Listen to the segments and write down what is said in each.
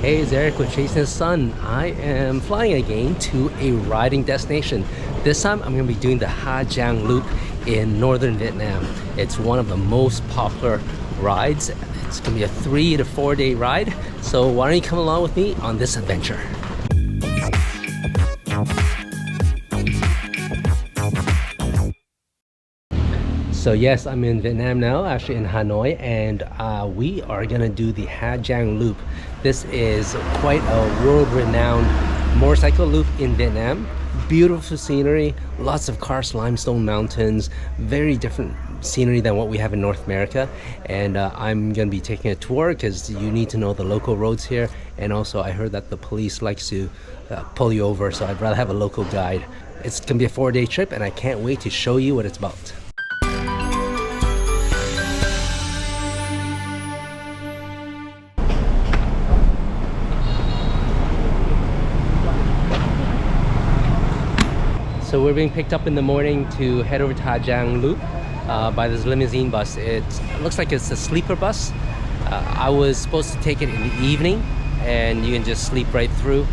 Hey, it's Eric with Chasing the Sun. I am flying again to a riding destination. This time I'm going to be doing the Ha Giang Loop in northern Vietnam. It's one of the most popular rides. It's going to be a 3 to 4 day ride. So why don't you come along with me on this adventure? So yes, I'm in Vietnam now, actually in Hanoi, and we are gonna do the Ha Giang Loop. This is quite a world-renowned motorcycle loop in Vietnam. Beautiful scenery, lots of karst limestone mountains, very different scenery than what we have in North America. And I'm gonna be taking a tour because you need to know the local roads here. And also I heard that the police likes to pull you over, so I'd rather have a local guide. It's gonna be a 4-day trip and I can't wait to show you what it's about. So we're being picked up in the morning to head over to Ha Giang Loop by this limousine bus. It looks like it's a sleeper bus. I was supposed to take it in the evening and you can just sleep right through.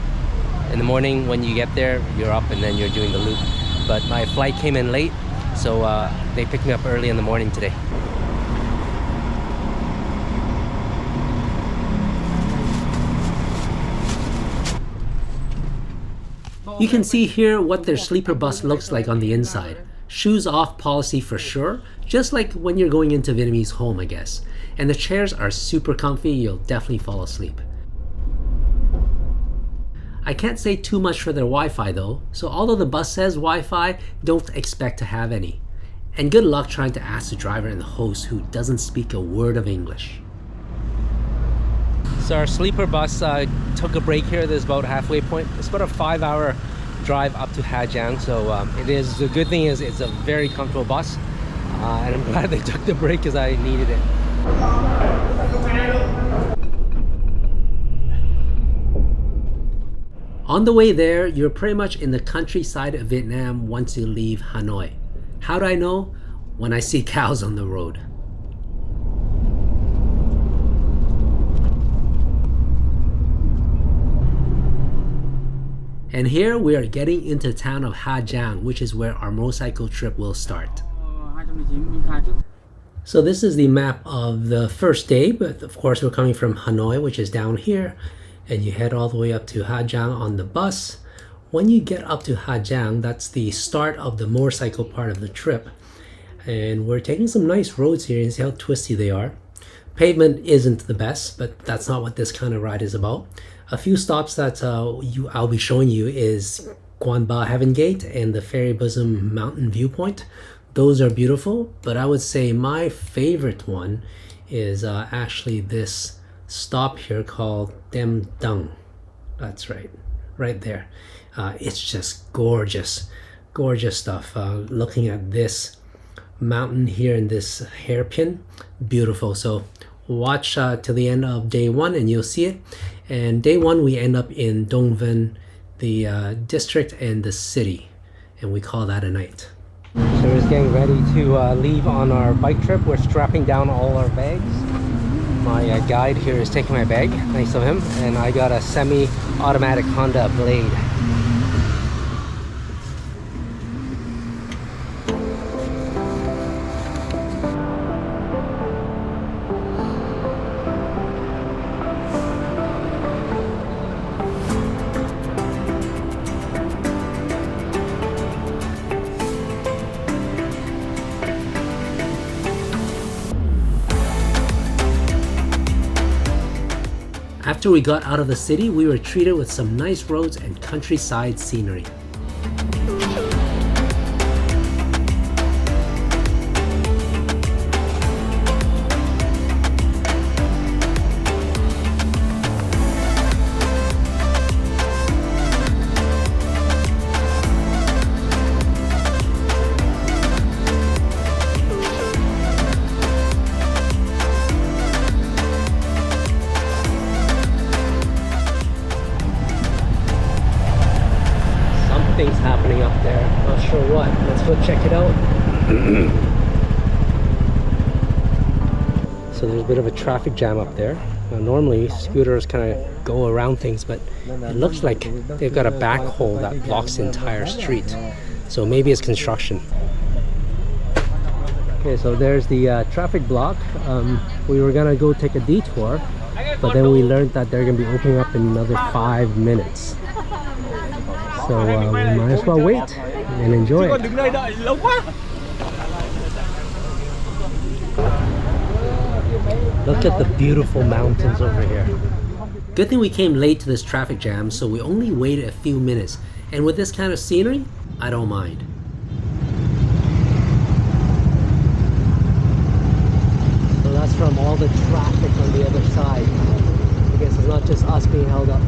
In the morning when you get there, you're up and then you're doing the loop. But my flight came in late, so they picked me up early in the morning today. You can see here what their sleeper bus looks like on the inside. Shoes off policy for sure, just like when you're going into Vietnamese home, I guess. And the chairs are super comfy, you'll definitely fall asleep. I can't say too much for their Wi-Fi though, so although the bus says Wi-Fi, don't expect to have any. And good luck trying to ask the driver and the host who doesn't speak a word of English. So our sleeper bus took a break here. There's about halfway point. It's about a 5-hour drive up to Ha Giang. So it is, the good thing is it's a very comfortable bus. And I'm glad they took the break because I needed it. On the way there, you're pretty much in the countryside of Vietnam once you leave Hanoi. How do I know? When I see cows on the road. And here we are getting into the town of Ha Giang, which is where our motorcycle trip will start. So this is the map of the first day, but of course we're coming from Hanoi, which is down here, and you head all the way up to Ha Giang on the bus. When you get up to Ha Giang, that's the start of the motorcycle part of the trip. And we're taking some nice roads here, and see how twisty they are. Pavement isn't the best, but that's not what this kind of ride is about. A few stops that I'll be showing you is Quan Ba Heaven Gate and the Fairy Bosom Mountain Viewpoint. Those are beautiful, but I would say my favorite one is actually this stop here called Diem Dung. That's right there. It's just gorgeous stuff. Looking at this mountain here in this hairpin, beautiful. So watch till the end of day 1 and you'll see it. And day 1 we end up in Dung, the district and the city, and we call that a night. So we're just getting ready to leave on our bike trip. We're strapping down all our bags. My guide here is taking my bag, thanks to him, and I got a semi-automatic Honda Blade. After we got out of the city, we were treated with some nice roads and countryside scenery. Things happening up there. Not sure what. Let's go check it out. So there's a bit of a traffic jam up there. Now, normally scooters kind of go around things, but it looks like they've got a backhoe that blocks the entire street. So maybe it's construction. Okay, so there's the traffic block. We were gonna go take a detour, but then we learned that they're gonna be opening up in another 5 minutes. So we might as well wait and enjoy it. Look at the beautiful mountains over here. Good thing we came late to this traffic jam, so we only waited a few minutes. And with this kind of scenery, I don't mind. So that's from all the traffic on the other side. I guess it's not just us being held up.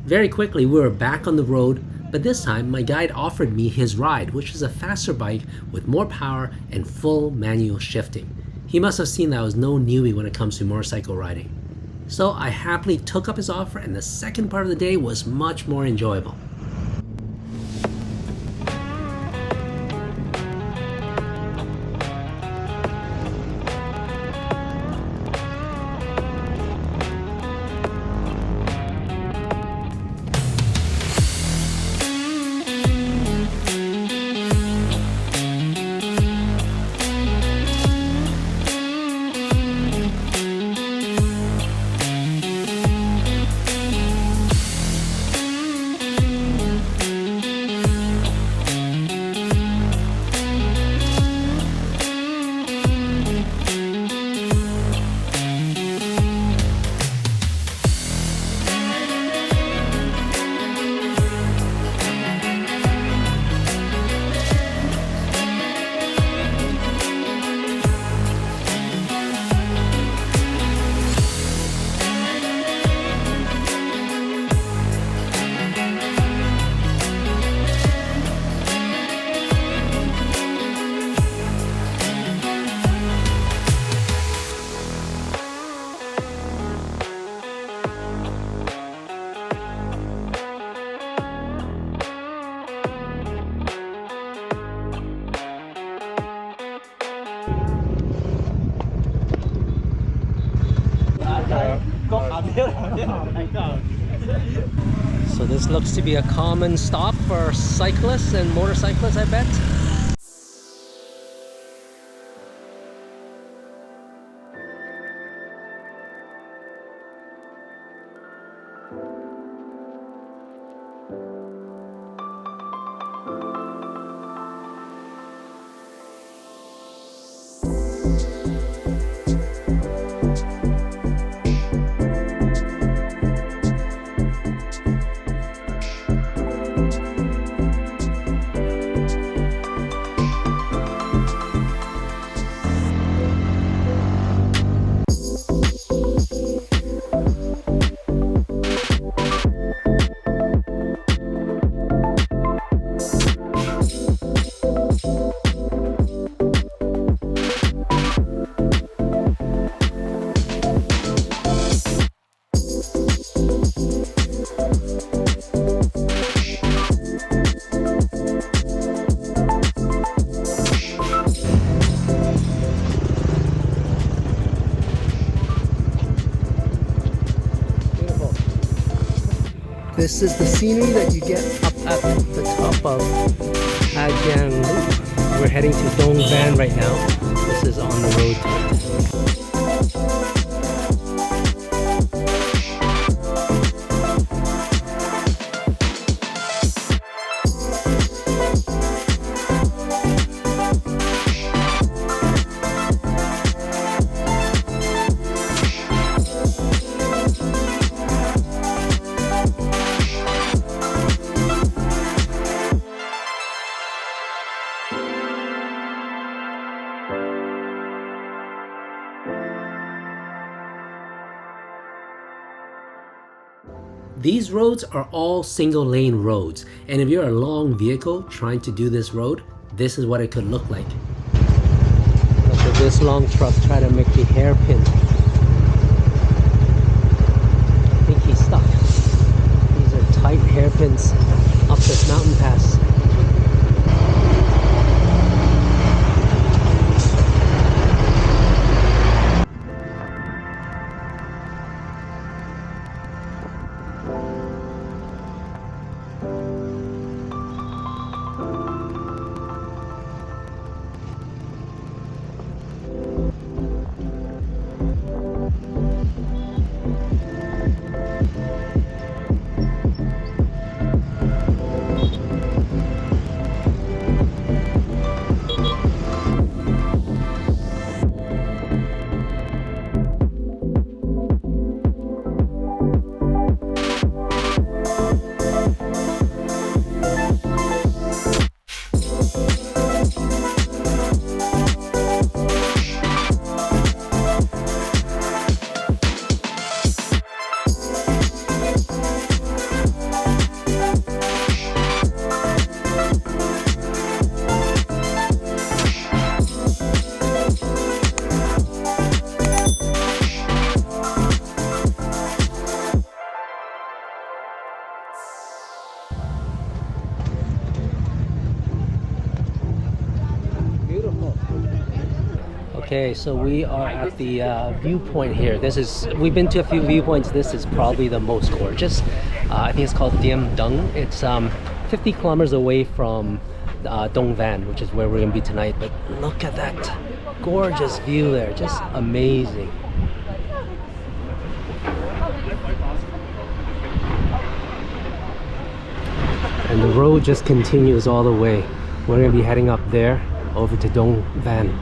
Very quickly, we were back on the road, but this time my guide offered me his ride, which is a faster bike with more power and full manual shifting. He must have seen that I was no newbie when it comes to motorcycle riding. So I happily took up his offer, and the second part of the day was much more enjoyable. So this looks to be a common stop for cyclists and motorcyclists, I bet. This is the scenery that you get up at the top of Ha Giang Loop. We're heading to Dung Van right now. This is on the road to it. These roads are all single lane roads, and if you're a long vehicle trying to do this road, this is what it could look like. Look at this long truck try to make the hairpin. I think he's stuck. These are tight hairpins up this mountain pass. Okay, so we are at the Viewpoint here. We've been to a few viewpoints. This is probably the most gorgeous. I think it's called Diem, Dung. It's 50 kilometers away from Dong Van, which is where we're gonna be tonight. But look at that gorgeous view there, just amazing. And the road just continues all the way. We're gonna be heading up there over to Dong Van.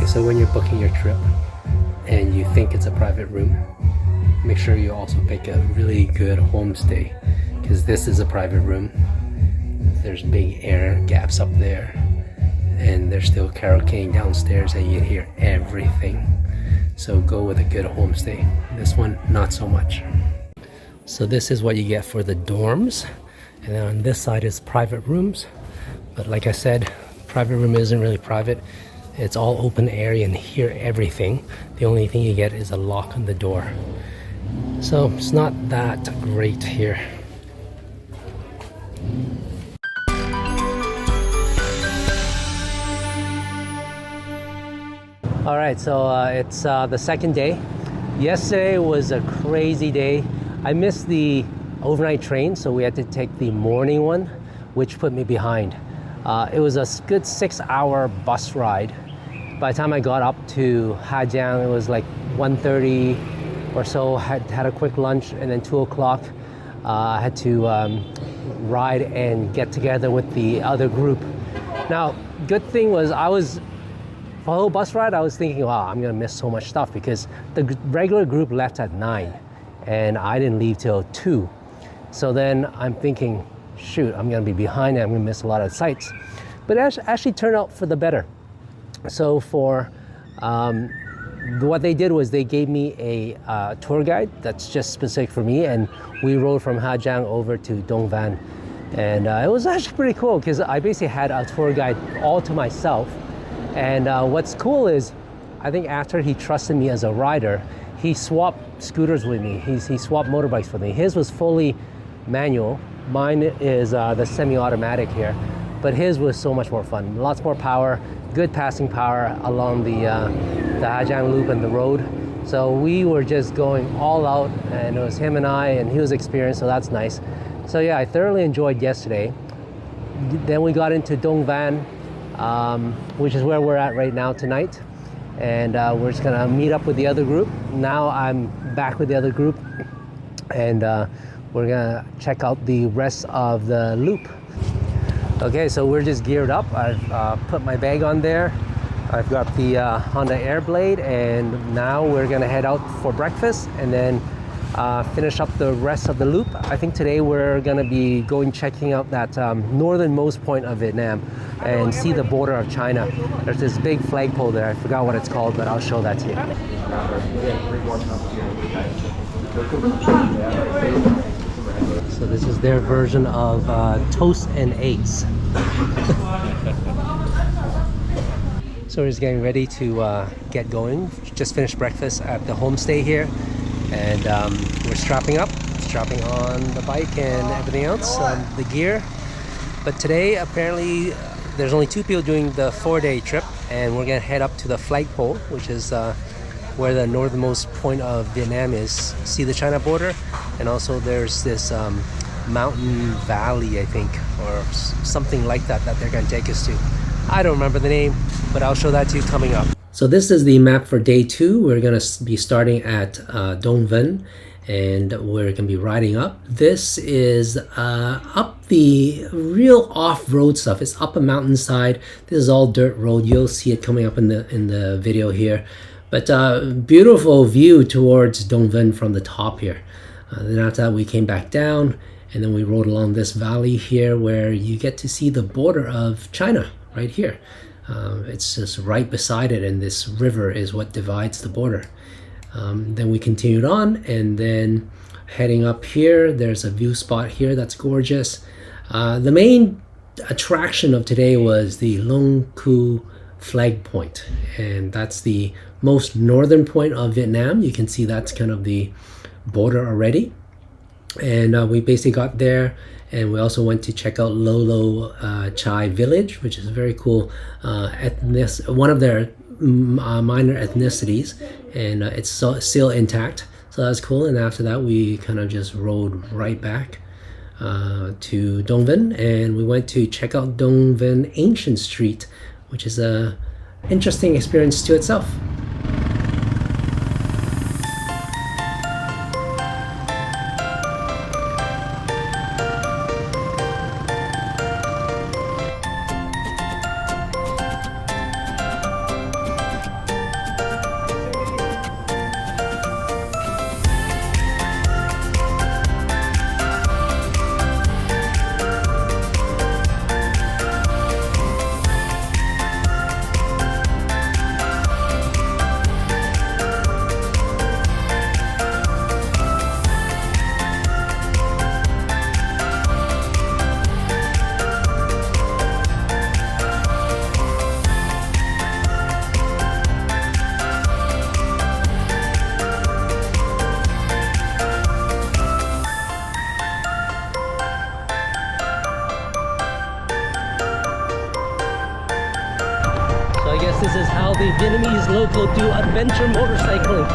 So when you're booking your trip and you think it's a private room, make sure you also pick a really good homestay, because this is a private room. There's big air gaps up there and there's still karaokeing downstairs and you hear everything. So go with a good homestay. This one, not so much. So this is what you get for the dorms, and then on this side is private rooms. But like I said, private room isn't really private. It's all open area and hear everything. The only thing you get is a lock on the door. So it's not that great here. All right, so it's the second day. Yesterday was a crazy day. I missed the overnight train, so we had to take the morning one, which put me behind. It was a good 6-hour bus ride. By the time I got up to Ha Giang, it was like 1:30 or so. Had a quick lunch, and then 2 o'clock I had to ride and get together with the other group. Now, good thing was for the whole bus ride, I was thinking, wow, I'm gonna miss so much stuff, because the regular group left at 9 and I didn't leave till 2. So then I'm thinking, shoot, I'm gonna be behind and I'm gonna miss a lot of sights. But it actually turned out for the better. So for what they did was they gave me a tour guide that's just specific for me, and we rode from Ha Giang over to Dong Van. And it was actually pretty cool, because I basically had a tour guide all to myself. And what's cool is, I think after he trusted me as a rider, he swapped scooters with me. He swapped motorbikes with me. His was fully manual. Mine is the semi-automatic here, but his was so much more fun. Lots more power, good passing power along the Ha Giang loop and the road. So we were just going all out, and it was him and I, and he was experienced, so that's nice. So yeah, I thoroughly enjoyed yesterday. Then we got into Dong Van, which is where we're at right now tonight. And we're just gonna meet up with the other group. Now I'm back with the other group, and we're gonna check out the rest of the loop. Okay, so we're just geared up. I've put my bag on there. I've got the Honda Airblade, and now we're gonna head out for breakfast and then finish up the rest of the loop. I think today we're gonna be checking out that northernmost point of Vietnam and see the border of China. There's this big flagpole there. I forgot what it's called, but I'll show that to you. So this is their version of toast and eggs. So we're just getting ready to get going. Just finished breakfast at the homestay here, and we're strapping on the bike and everything else, the gear. But today apparently there's only 2 people doing the 4-day trip, and we're gonna head up to the flagpole, which is where the northernmost point of Vietnam is. See the China border? And also there's this mountain valley, I think, or something like that that they're going to take us to. I don't remember the name, but I'll show that to you coming up. So this is the map for day 2. We're going to be starting at Dong Vinh, and we're going to be riding up. This is up the real off-road stuff. It's up a mountainside. This is all dirt road. You'll see it coming up in the video here. But beautiful view towards Dong Vinh from the top here. Then after that, we came back down, and then we rode along this valley here where you get to see the border of China right here. It's just right beside it, and this river is what divides the border. Then we continued on, and then heading up here, there's a view spot here that's gorgeous. The main attraction of today was the Long Cu flag point, and that's the most northern point of Vietnam. You can see that's kind of the border already. And we basically got there, and we also went to check out Lolo Chai village, which is a very cool one of their minor ethnicities, and it's still intact, so that's cool. And after that, we kind of just rode right back to Dong Vinh, and we went to check out Dong Vinh Ancient Street, which is a interesting experience to itself. This is how the Vietnamese local do adventure motorcycling.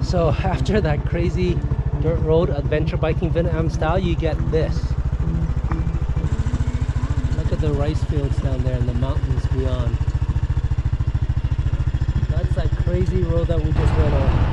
So after that crazy dirt road adventure biking Vietnam style, you get this. Look at the rice fields down there and the mountains beyond. That crazy road that we just went on.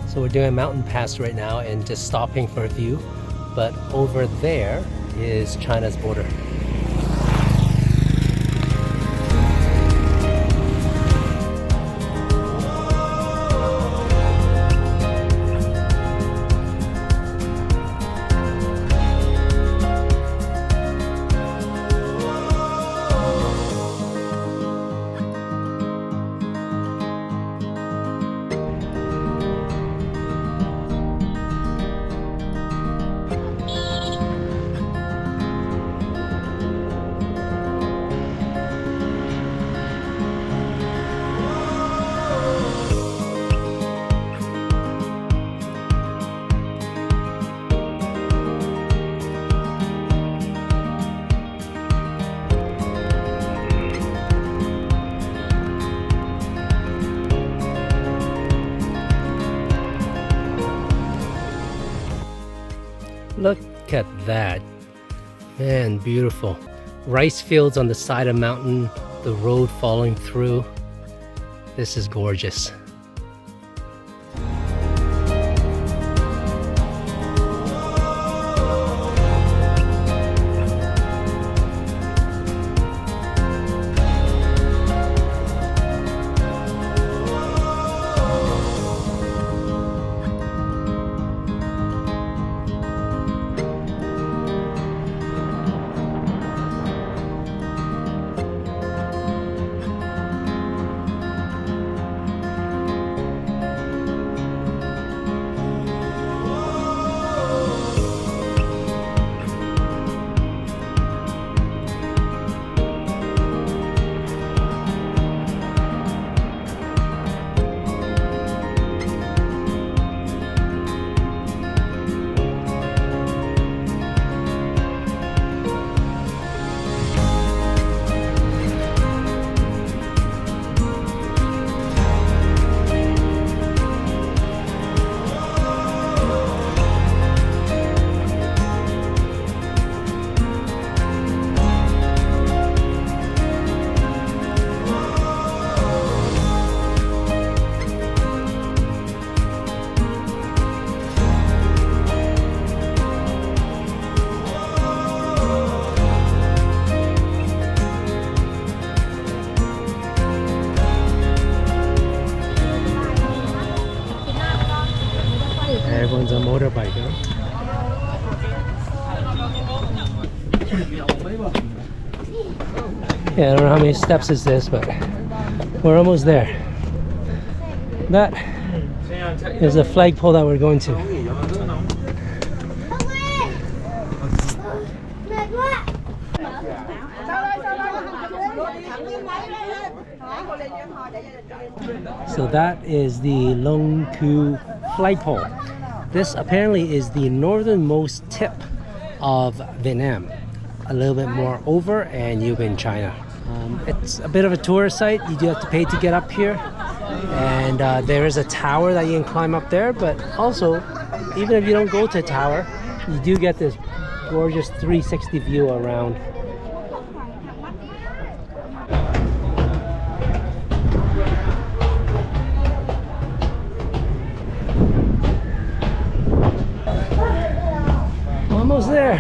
So we're doing a mountain pass right now and just stopping for a view, but over there is China's border. Look at that. Man, beautiful. Rice fields on the side of a mountain, the road falling through. This is gorgeous. Everyone's on motorbike, huh? Yeah, I don't know how many steps is this, but we're almost there. That is the flagpole that we're going to. So that is the Long Khu flagpole. This apparently is the northernmost tip of Vietnam. A little bit more over and you're in China. It's a bit of a tourist site. You do have to pay to get up here. And there is a tower that you can climb up there, but also, even if you don't go to a tower, you do get this gorgeous 360 view around. Almost there.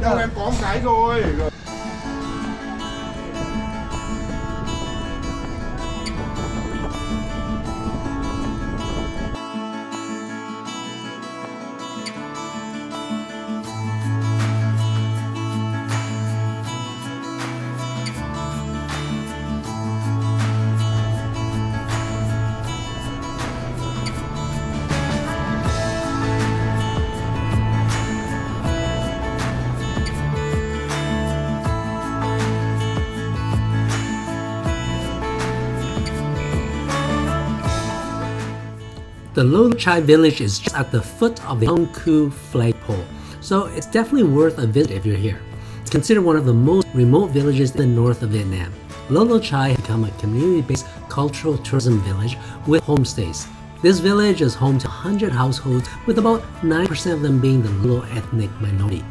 Cho em có một cái rồi. The Lo Chai village is just at the foot of the Long Khu flagpole, so it's definitely worth a visit if you're here. It's considered one of the most remote villages in the north of Vietnam. Lo Chai has become a community-based cultural tourism village with homestays. This village is home to 100 households, with about 9% of them being the Lo ethnic minority.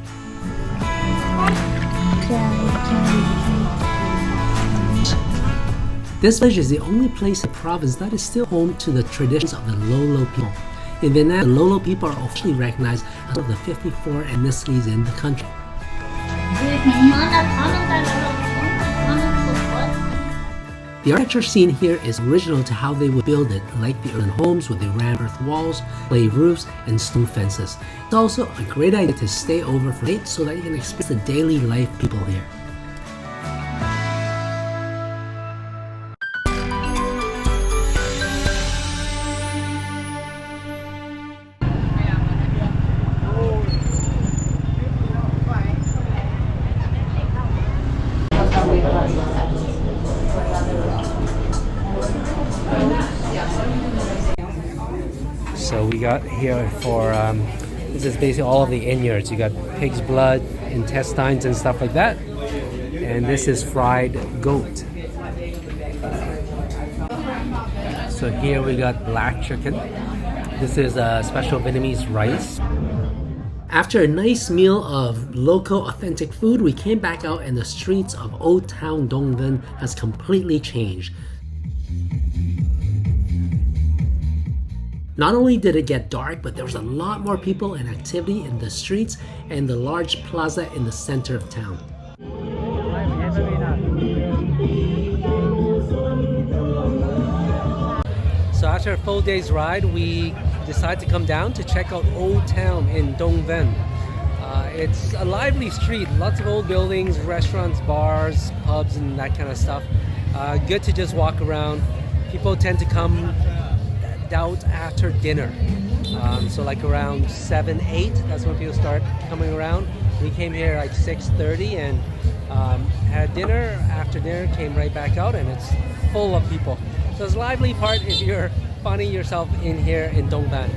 This village is the only place in the province that is still home to the traditions of the Lo people. In Vietnam, the Lo people are officially recognized as one of the 54 ethnicities in the country. The architecture seen here is original to how they would build it, like the urban homes with the rammed earth walls, clay roofs, and stone fences. It's also a great idea to stay over for night so that you can experience the daily life people here. So we got here for, this is basically all of the innards. You got pig's blood, intestines and stuff like that. And this is fried goat. So here we got black chicken. This is special Vietnamese rice. After a nice meal of local authentic food, we came back out and the streets of Old Town Dong Văn has completely changed. Not only did it get dark, but there was a lot more people and activity in the streets and the large plaza in the center of town. So after a full day's ride, we decided to come down to check out Old Town in Dong Văn. It's a lively street, lots of old buildings, restaurants, bars, pubs, and that kind of stuff. Good to just walk around. People tend to come out after dinner. So like around 7, 8, that's when people start coming around. We came here like 6:30 and had dinner. After dinner, came right back out and it's full of people. So it's a lively part if you're finding yourself in here in Dong Văn.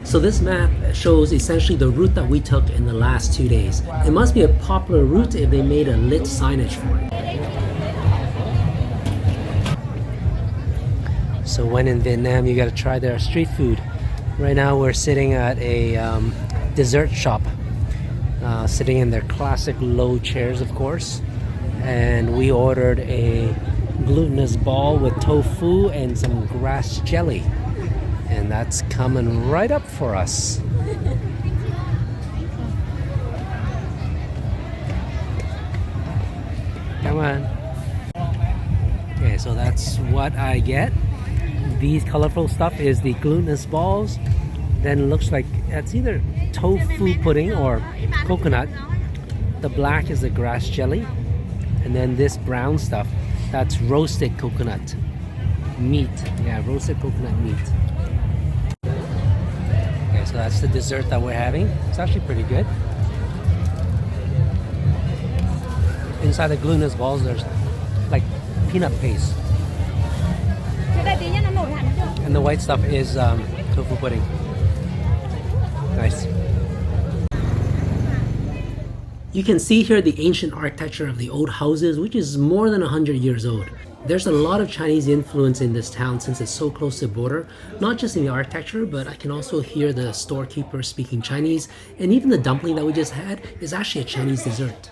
So this map shows essentially the route that we took in the last 2 days. It must be a popular route if they made a lit signage for it. So when in Vietnam, you gotta try their street food. Right now we're sitting at a dessert shop, sitting in their classic low chairs, of course. And we ordered a glutinous ball with tofu and some grass jelly. And that's coming right up for us. Come on. Okay, so that's what I get. These colorful stuff is the glutinous balls. Then it looks like it's either tofu pudding or coconut. The black is the grass jelly. And then this brown stuff, that's roasted coconut meat. Yeah, roasted coconut meat. Okay, so that's the dessert that we're having. It's actually pretty good. Inside the glutinous balls, there's like peanut paste. And the white stuff is tofu pudding. Nice. You can see here the ancient architecture of the old houses, which is more than 100 years old. There's a lot of Chinese influence in this town since it's so close to the border, not just in the architecture, but I can also hear the storekeeper speaking Chinese, and even the dumpling that we just had is actually a Chinese dessert.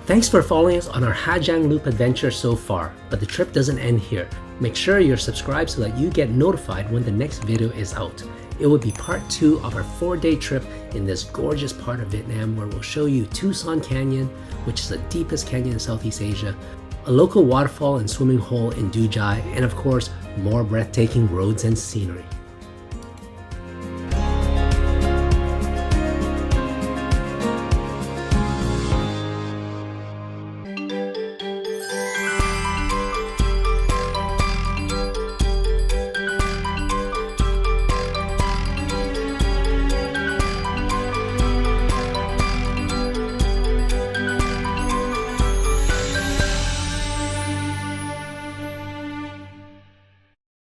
Thanks for following us on our Ha Giang Loop adventure so far, but the trip doesn't end here. Make sure you're subscribed so that you get notified when the next video is out. It will be part 2 of our 4-day trip in this gorgeous part of Vietnam where we'll show you Tucson Canyon, which is the deepest canyon in Southeast Asia, a local waterfall and swimming hole in Du Giai, and of course, more breathtaking roads and scenery.